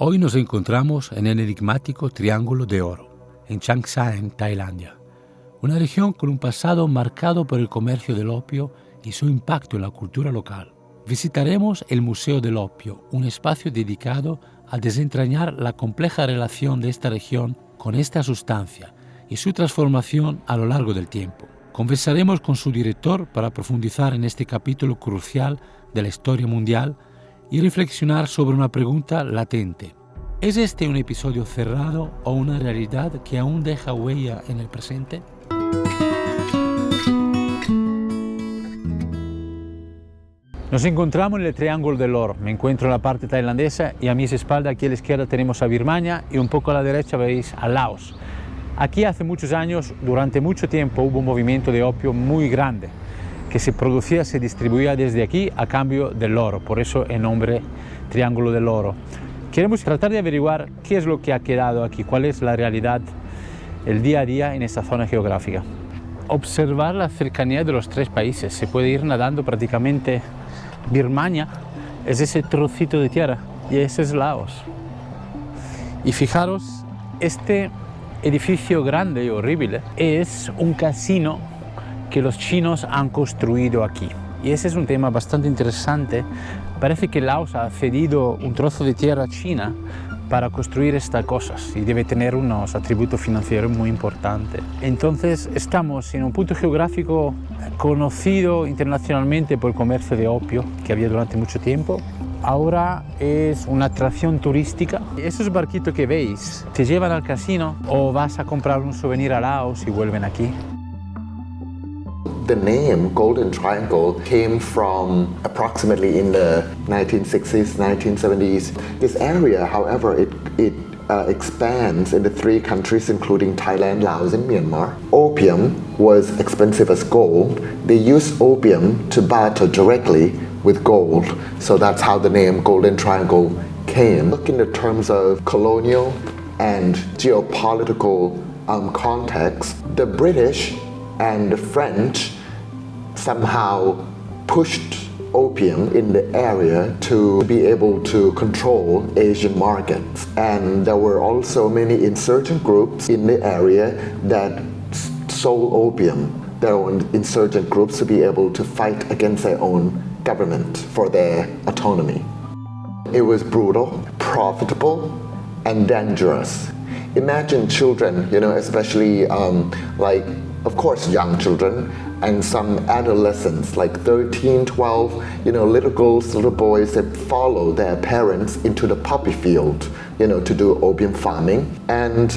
Hoy nos encontramos en el enigmático Triángulo de Oro, en Chiang Saen, Tailandia, una región con un pasado marcado por el comercio del opio y su impacto en la cultura local. Visitaremos el Museo del Opio, un espacio dedicado a desentrañar la compleja relación de esta región con esta sustancia y su transformación a lo largo del tiempo. Conversaremos con su director para profundizar en este capítulo crucial de la historia mundial y reflexionar sobre una pregunta latente. ¿Es este un episodio cerrado o una realidad que aún deja huella en el presente? Nos encontramos en el Triángulo del Oro. Me encuentro en la parte tailandesa y a mis espaldas, aquí a la izquierda, tenemos a Birmania y un poco a la derecha veis a Laos. Aquí hace muchos años, durante mucho tiempo, hubo un movimiento de opio muy grande que se producía, se distribuía desde aquí a cambio del oro, por eso el nombre Triángulo del Oro. Queremos tratar de averiguar qué es lo que ha quedado aquí, cuál es la realidad, el día a día en esta zona geográfica. Observar la cercanía de los tres países, se puede ir nadando prácticamente. Birmania es ese trocito de tierra y ese es Laos. Y fijaros, este edificio grande y horrible es un casino que los chinos han construido aquí. Y ese es un tema bastante interesante. Parece que Laos ha cedido un trozo de tierra a China para construir estas cosas y debe tener unos atributos financieros muy importantes. Entonces estamos en un punto geográfico conocido internacionalmente por el comercio de opio que había durante mucho tiempo. Ahora es una atracción turística. Esos barquitos que veis te llevan al casino o vas a comprar un souvenir a Laos y vuelven aquí. The name Golden Triangle came from approximately in the 1960s, 1970s. This area, however, it expands in the three countries including Thailand, Laos and Myanmar. Opium was expensive as gold. They used opium to barter directly with gold. So that's how the name Golden Triangle came. Look in the terms of colonial and geopolitical context, the British and the French somehow pushed opium in the area to be able to control Asian markets. And there were also many insurgent groups in the area that sold opium, their own insurgent groups, to be able to fight against their own government for their autonomy. It was brutal, profitable, and dangerous. Imagine children, especially of course, young children and some adolescents, like 13, 12, little girls, little boys that follow their parents into the poppy field, to do opium farming. And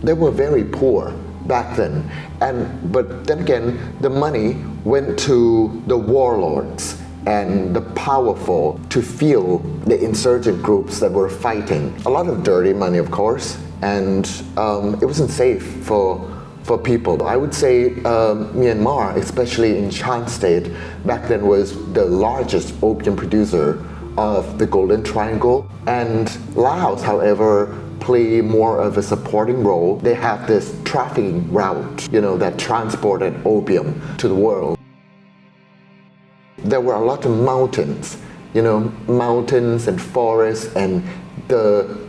they were very poor back then. But then again, the money went to the warlords and the powerful to fuel the insurgent groups that were fighting. A lot of dirty money, of course, and it wasn't safe for people. I would say Myanmar, especially in Chiang State, back then was the largest opium producer of the Golden Triangle. And Laos, however, play more of a supporting role. They have this trafficking route, that transported opium to the world. There were a lot of mountains, mountains and forests, and the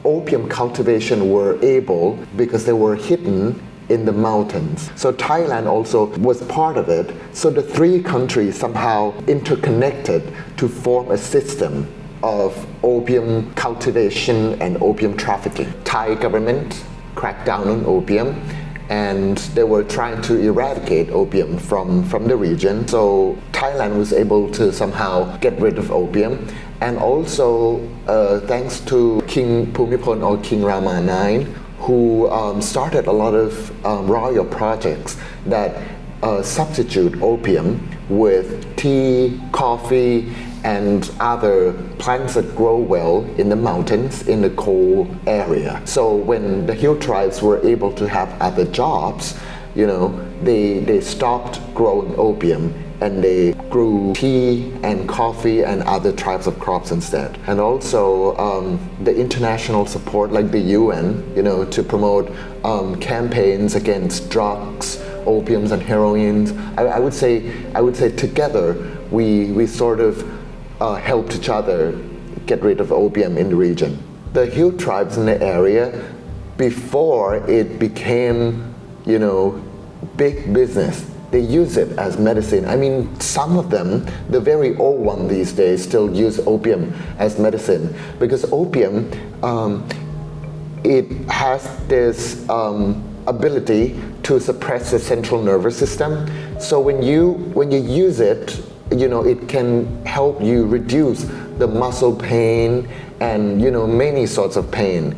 opium cultivation were able because they were hidden in the mountains. So Thailand also was part of it. So the three countries somehow interconnected to form a system of opium cultivation and opium trafficking. Thai government cracked down on opium and they were trying to eradicate opium from the region. So Thailand was able to somehow get rid of opium. And also thanks to King Bhumibol or King Rama IX, who started a lot of royal projects that substitute opium with tea, coffee, and other plants that grow well in the mountains in the cold area. So when the hill tribes were able to have other jobs, they stopped growing opium and they grew tea and coffee and other types of crops instead. And also the international support, like the UN, to promote campaigns against drugs, opiums and heroines. I would say together we sort of helped each other get rid of opium in the region. the hill tribes in the area before it became, big business. They use it as medicine. I mean, some of them, the very old one these days, still use opium as medicine because opium, it has this ability to suppress the central nervous system. So when you use it, it can help you reduce the muscle pain and many sorts of pain.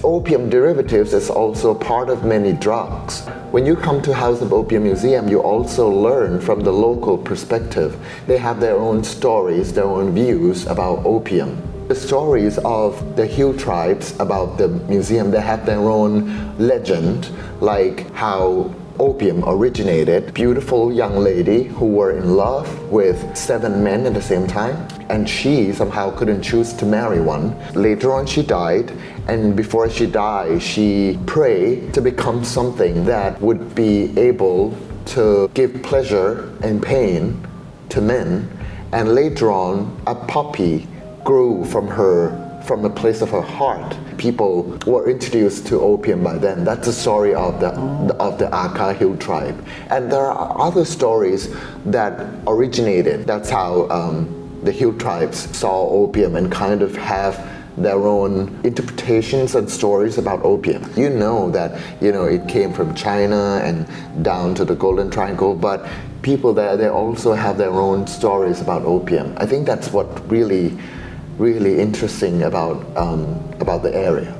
Opium derivatives is also part of many drugs. When you come to House of Opium Museum, you also learn from the local perspective. They have their own stories, their own views about opium. The stories of the hill tribes about the museum, they have their own legend, like how opium originated. Beautiful young lady who were in love with 7 men at the same time, and she somehow couldn't choose to marry one. Later on she died, and before she died she prayed to become something that would be able to give pleasure and pain to men. And later on a poppy grew from the place of her heart. People were introduced to opium by then. That's the story of the Aka Hill tribe. And there are other stories that originated. That's how the hill tribes saw opium and kind of have their own interpretations and stories about opium. You know that it came from China and down to the Golden Triangle, but people there, they also have their own stories about opium. I think that's what really interesting about the area.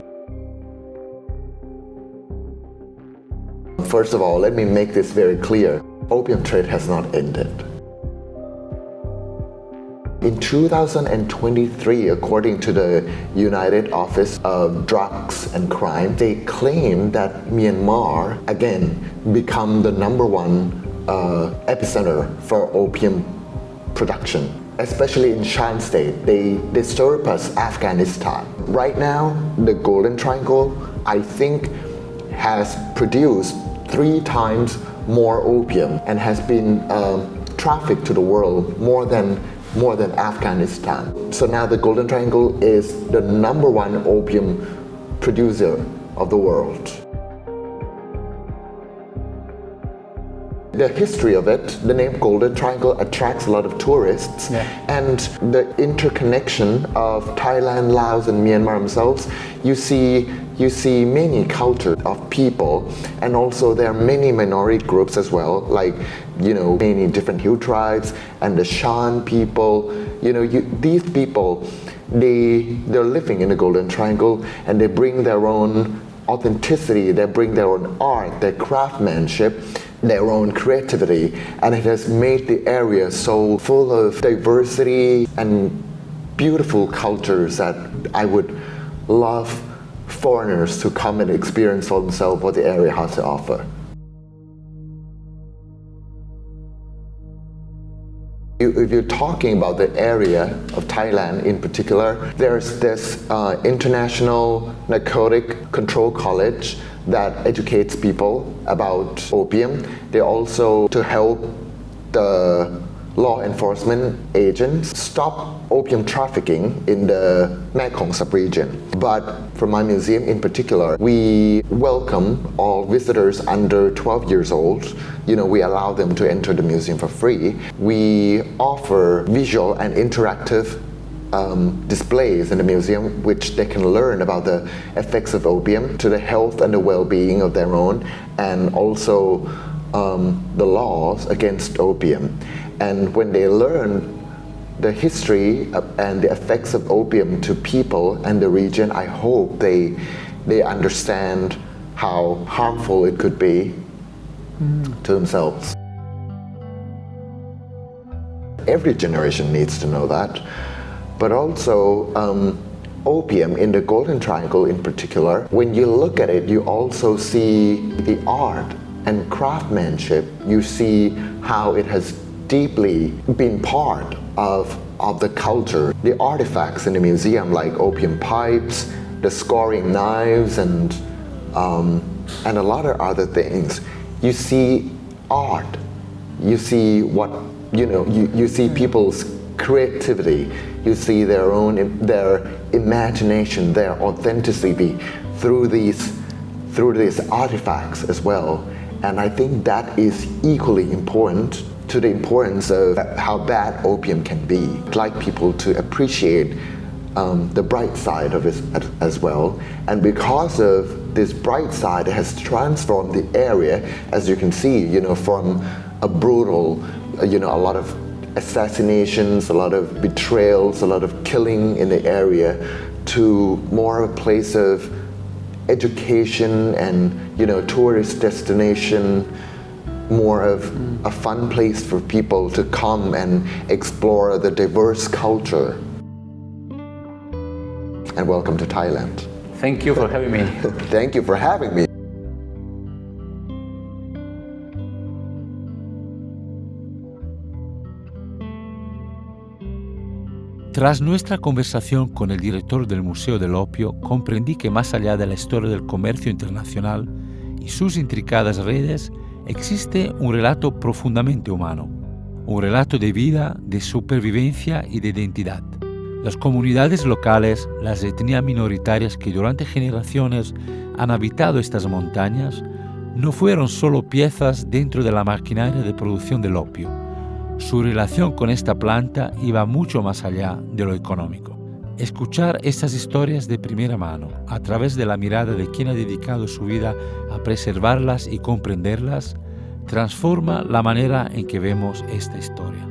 First of all, let me make this very clear. Opium trade has not ended. In 2023, according to the United Office of Drugs and Crime, they claim that Myanmar, again, become the #1 epicenter for opium production. Especially in Shan State, they surpass Afghanistan. Right now, the Golden Triangle, I think, has produced 3 times more opium and has been trafficked to the world more than Afghanistan. So now the Golden Triangle is the #1 opium producer of the world. The history of it, the name Golden Triangle attracts a lot of tourists, and the interconnection of Thailand, Laos, and Myanmar themselves, you see many cultures of people, and also there are many minority groups as well, like many different hill tribes and the Shan people. These people, they're living in the Golden Triangle, and they bring their own authenticity, they bring their own art, their craftsmanship, their own creativity, and it has made the area so full of diversity and beautiful cultures that I would love foreigners to come and experience for themselves what the area has to offer. If you're talking about the area of Thailand in particular, there's this International Narcotic Control College that educates people about opium. They also to help the law enforcement agents stop opium trafficking in the Mekong sub-region. But for my museum in particular, we welcome all visitors under 12 years old. We allow them to enter the museum for free. We offer visual and interactive displays in the museum which they can learn about the effects of opium to the health and the well-being of their own, and also the laws against opium. And when they learn the history and the effects of opium to people and the region, I hope they understand how harmful it could be to themselves. Every generation needs to know that. But also, opium in the Golden Triangle in particular, when you look at it, you also see the art and craftsmanship. You see how it has deeply been part of the culture. The artifacts in the museum, like opium pipes, the scoring knives, and a lot of other things. You see art. You see you see people's creativity, you see their imagination, their authenticity through these artifacts as well. And I think that is equally important to the importance of how bad opium can be. I'd like people to appreciate the bright side of it as well. And because of this bright side, it has transformed the area, as you can see, from a brutal, a lot of assassinations, a lot of betrayals, a lot of killing in the area, to more of a place of education and, tourist destination, more of a fun place for people to come and explore the diverse culture. And welcome to Thailand. Thank you for having me. Thank you for having me. Tras nuestra conversación con el director del Museo del Opio, comprendí que más allá de la historia del comercio internacional y sus intricadas redes, existe un relato profundamente humano, un relato de vida, de supervivencia y de identidad. Las comunidades locales, las etnias minoritarias que durante generaciones han habitado estas montañas, no fueron solo piezas dentro de la maquinaria de producción del opio. Su relación con esta planta iba mucho más allá de lo económico. Escuchar estas historias de primera mano, a través de la mirada de quien ha dedicado su vida a preservarlas y comprenderlas, transforma la manera en que vemos esta historia.